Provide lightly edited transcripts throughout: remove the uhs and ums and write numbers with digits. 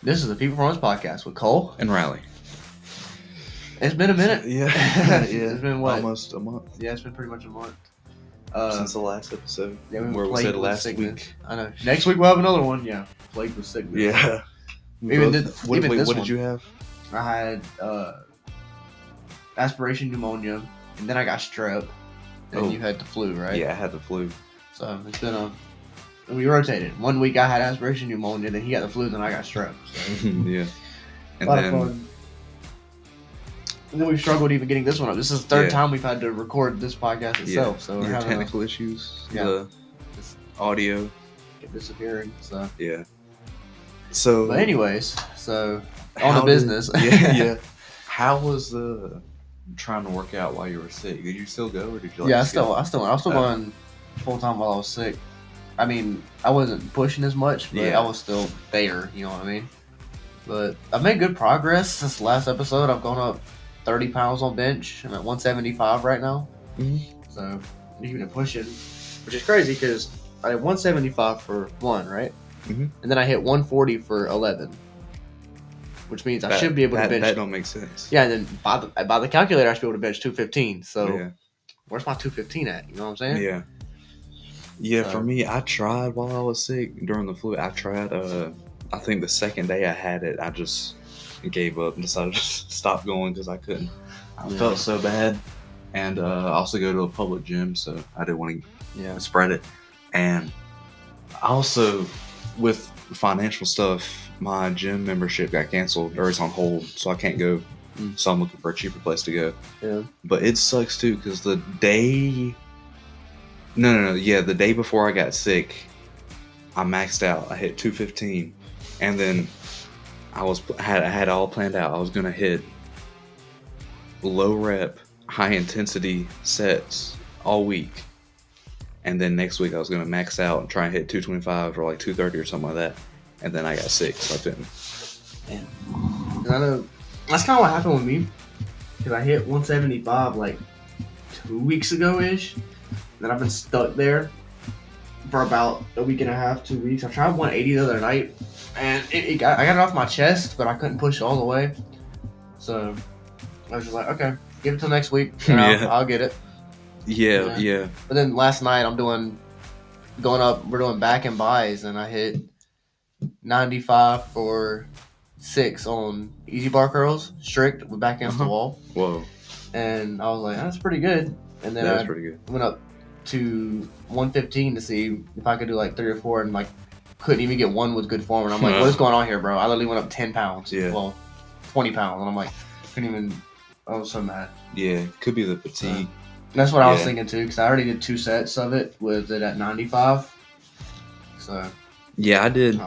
This is the People Performance Podcast with Cole and Riley. It's been a minute. Yeah. It's been what? Almost a month. Yeah, it's been pretty much a month. Since the last episode. Yeah, where we said last sickness. week. I know. Next week we'll have another one. Yeah. Plagued with sickness. Yeah. What did you have? I had aspiration pneumonia, and then I got strep, and you had the flu, right? Yeah, I had the flu. So it's been we rotated. 1 week I had aspiration pneumonia, then he got the flu, then I got strep. So. Yeah. And a lot of fun. And then we've struggled even getting this one up. This is the third time we've had to record this podcast itself. So we're having technical issues. Yeah. The audio. Disappearing. So yeah. So. But anyways, so on the business. Yeah. How was trying to work out while you were sick? Did you still go, or did you? I was still going full time while I was sick. I mean, I wasn't pushing as much, but I was still there. You know what I mean? But I've made good progress since the last episode. I've gone up 30 pounds on bench. I'm at 175 right now. Mm-hmm. So I'm even pushing, which is crazy because I had 175 for 1, right? Mm-hmm. And then I hit 140 for 11, which means I should be able to bench. That don't make sense. Yeah, and then by the calculator, I should be able to bench 215. So where's my 215 at? You know what I'm saying? Yeah. Yeah, so, for me, I tried while I was sick during the flu. I tried. I think the second day I had it, I just gave up and decided to just stop going because I couldn't. I felt so bad. And I also go to a public gym, so I didn't want to spread it. And also, with financial stuff, my gym membership got canceled, or it's on hold, so I can't go. So I'm looking for a cheaper place to go. Yeah. But it sucks too because the day... No. Yeah, the day before I got sick, I maxed out. I hit 215, and then I had all planned out. I was gonna hit low rep, high intensity sets all week, and then next week I was gonna max out and try and hit 225 or like 230 or something like that. And then I got sick, so I couldn't. Man, I know that's kind of what happened with me because I hit 175 like 2 weeks ago ish. Then I've been stuck there for about a week and a half, 2 weeks. I tried 180 the other night, and I got it off my chest, but I couldn't push it all the way. So I was just like, okay, give it till next week, and I'll get it. Yeah. But then last night we're doing back and buys, and I hit 95 for 6 on easy bar curls, strict with back against the wall. Whoa. And I was like, that's pretty good. And then that's pretty good. Went up to 115 to see if I could do like 3 or 4, and like couldn't even get one with good form. And I'm like, what is going on here, bro? I literally went up 10 pounds. Yeah. Well, 20 pounds. And I'm like, couldn't even. I was so mad. Yeah, could be the fatigue. That's what I was thinking too, because I already did 2 sets of it with it at 95. So. Yeah, I did.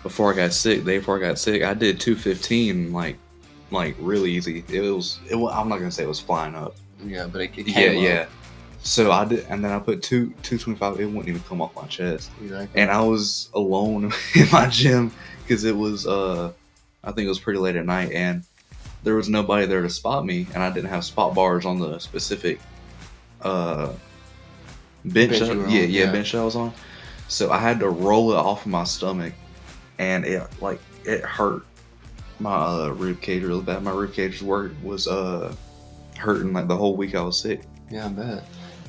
Before I got sick, the day before I got sick, I did 215 like really easy. I'm not gonna say it was flying up. Yeah, but it came up. Yeah. So I did, and then I put 225. It wouldn't even come off my chest. Exactly. And I was alone in my gym because it was I think it was pretty late at night, and there was nobody there to spot me, and I didn't have spot bars on the specific bench. Bench that I was on. So I had to roll it off of my stomach, and it hurt my rib cage really bad. My rib cage was hurting like the whole week I was sick. Yeah, I bet.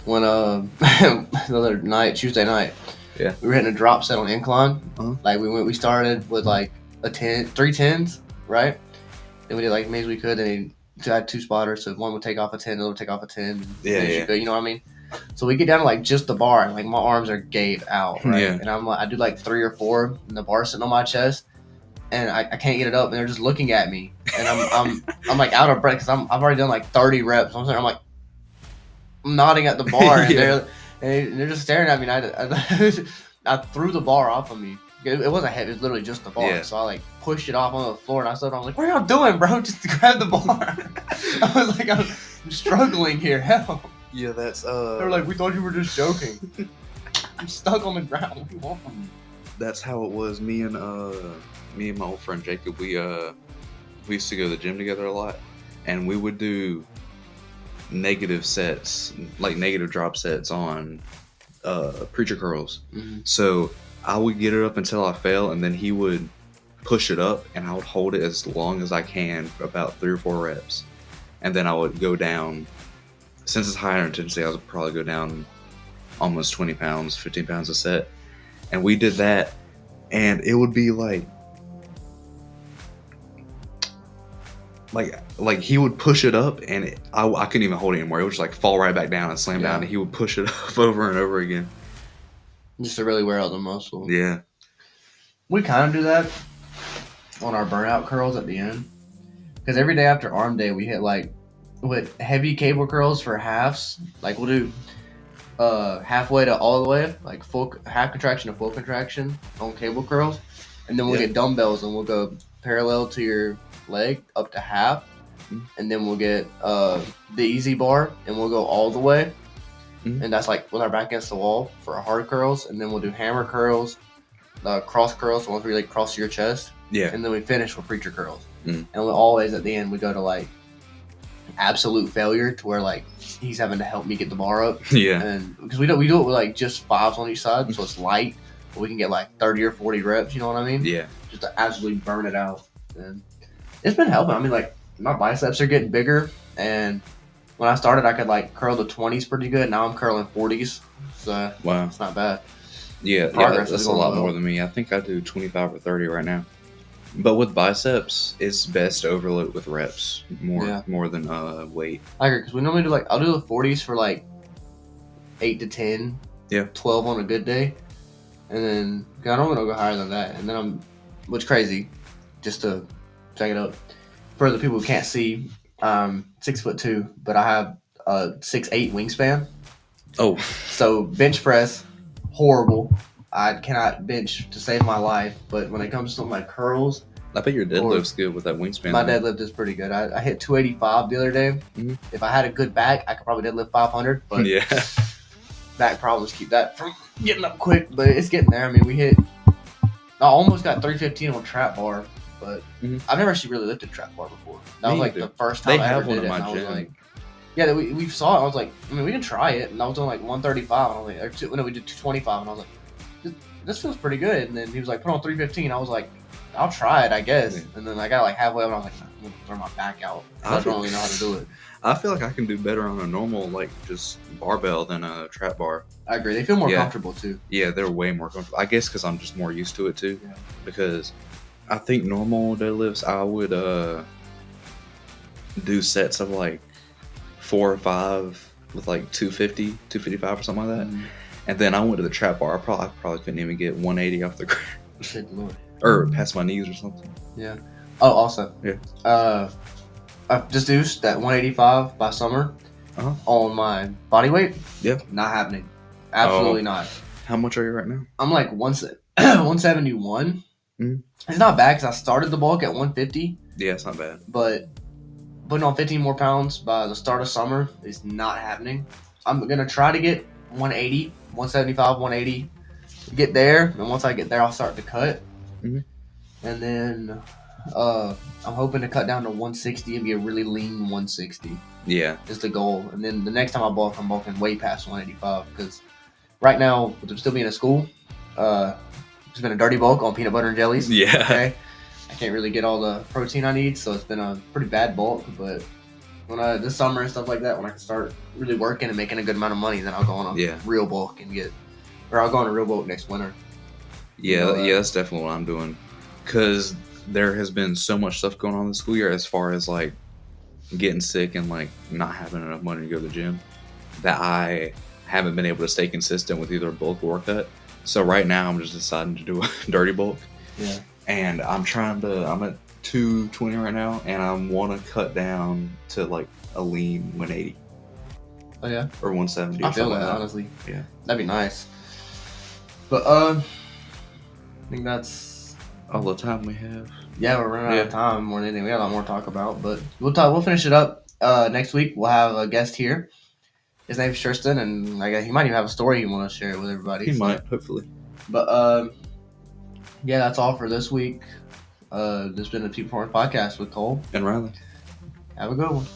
When the other night, Tuesday night, we were hitting a drop set on incline. Like we started with like 3 10s, right? Then we did like as many as we could. Then we had 2 spotters, so one would take off a 10, the other would take off a 10. You know what I mean? So we get down to like just the bar, and like my arms are gave out, right? Yeah. And I'm like, I do like 3 or 4, and the bar's sitting on my chest, and I can't get it up, and they're just looking at me, and I'm like out of breath because I've already done like 30 reps. I'm like, I'm nodding at the bar, and they're just staring at me. And I threw the bar off of me. It wasn't heavy. It was literally just the bar. Yeah. So I like pushed it off on the floor, and I stood. I was like, "What are y'all doing, bro? Just grab the bar." I was like, "I'm struggling here. Hell." Yeah, that's. They were like, "We thought you were just joking." I'm stuck on the ground. What do you want from me? That's how it was. Me and my old friend Jacob. We used to go to the gym together a lot, and we would do negative sets, like negative drop sets on preacher curls. Mm-hmm. So I would get it up until I fell, and then he would push it up, and I would hold it as long as I can for about 3 or 4 reps, and then I would go down. Since it's higher intensity, I would probably go down almost 20 pounds, 15 pounds a set, and we did that, and it would be like he would push it up, and I couldn't even hold it anymore. It would just like fall right back down and slam down, and he would push it up over and over again. Just to really wear out the muscle. Yeah. We kind of do that on our burnout curls at the end. Because every day after arm day, we hit like with heavy cable curls for halves. Like we'll do halfway to all the way, like full half contraction to full contraction on cable curls. And then we'll get dumbbells and we'll go parallel to your leg up to half. And then we'll get the easy bar and we'll go all the way. And that's like with our back against the wall for our hard curls. And then we'll do hammer curls, cross curls, once we like cross your chest. Yeah. And then we finish with preacher curls. And we always at the end we go to like absolute failure to where like he's having to help me get the bar up. Yeah. And because we do it with like just fives on each side, so it's light, but we can get like 30 or 40 reps. You know what I mean? Yeah. Just to absolutely burn it out. And it's been helping. I mean, like my biceps are getting bigger, and when I started, I could like curl the 20s pretty good. Now I'm curling 40s, so wow, it's not bad. Yeah, that's a lot more than me. I think I do 25 or 30 right now. But with biceps, it's best to overload with reps more than weight. I agree, because we normally do like I'll do the 40s for like 8 to 10, 12 on a good day, and then I don't want to go higher than that. And then what's crazy, just to check it up for the people who can't see, 6'2", but I have a 6'8" wingspan. Oh, so bench press, horrible. I cannot bench to save my life, but when it comes to my curls, I bet your deadlift's good with that wingspan. My deadlift is pretty good. I hit 285 the other day. Mm-hmm. If I had a good back, I could probably deadlift 500, but back problems keep that from getting up quick, but it's getting there. I mean, I almost got 315 on trap bar, but I've never actually really lifted trap bar before. That was like the first time I ever did it. I was like, yeah, we saw it. I was like, I mean, we can try it. And I was doing like 135, and I was like, we did 225, and I was like, this feels pretty good. And then he was like, put on 315. I was like, I'll try it, I guess. And then I got like halfway up, and I was like, I'm gonna throw my back out. I don't really know how to do it. I feel like I can do better on a normal, like just barbell than a trap bar. I agree. They feel more comfortable too. Yeah, they're way more comfortable. I guess because I'm just more used to it too. Yeah. Because I think normal deadlifts, I would do sets of like 4 or 5 with like 250, 255 or something like that. And then I went to the trap bar. I probably couldn't even get 180 off the ground. Good Lord. Or past my knees or something. Yeah. Oh, also. Yeah. I've just reduced that 185 by summer on my body weight. Yeah. Not happening. Absolutely not. How much are you right now? I'm like 171. It's not bad because I started the bulk at 150. Yeah, it's not bad. But putting on 15 more pounds by the start of summer is not happening. I'm going to try to get 180, 175, 180. Get there. And once I get there, I'll start to cut. And then I'm hoping to cut down to 160 and be a really lean 160. Yeah. Is the goal. And then the next time I bulk, I'm bulking way past 185 because right now, with them still being in school, it's been a dirty bulk on peanut butter and jellies. Yeah. Okay. I can't really get all the protein I need, so it's been a pretty bad bulk. But when this summer and stuff like that, when I can start really working and making a good amount of money, then I'll go on a real bulk I'll go on a real bulk next winter. Yeah, that's definitely what I'm doing. Because there has been so much stuff going on this school year as far as like getting sick and like not having enough money to go to the gym that I haven't been able to stay consistent with either bulk or cut. So right now I'm just deciding to do a dirty bulk. Yeah. And I'm at 220 right now, and I want to cut down to like a lean 180. Oh yeah? Or 170. I feel that, honestly. Yeah. That'd be nice. But I think that's all the time we have. Yeah, we're running out of time more than anything. We got a lot more to talk about, but we'll finish it up next week. We'll have a guest here. His name's Tristan, and I guess he might even have a story he want to share with everybody. He might, hopefully. But yeah, that's all for this week. This has been the People Porn Podcast with Cole and Riley. Have a good one.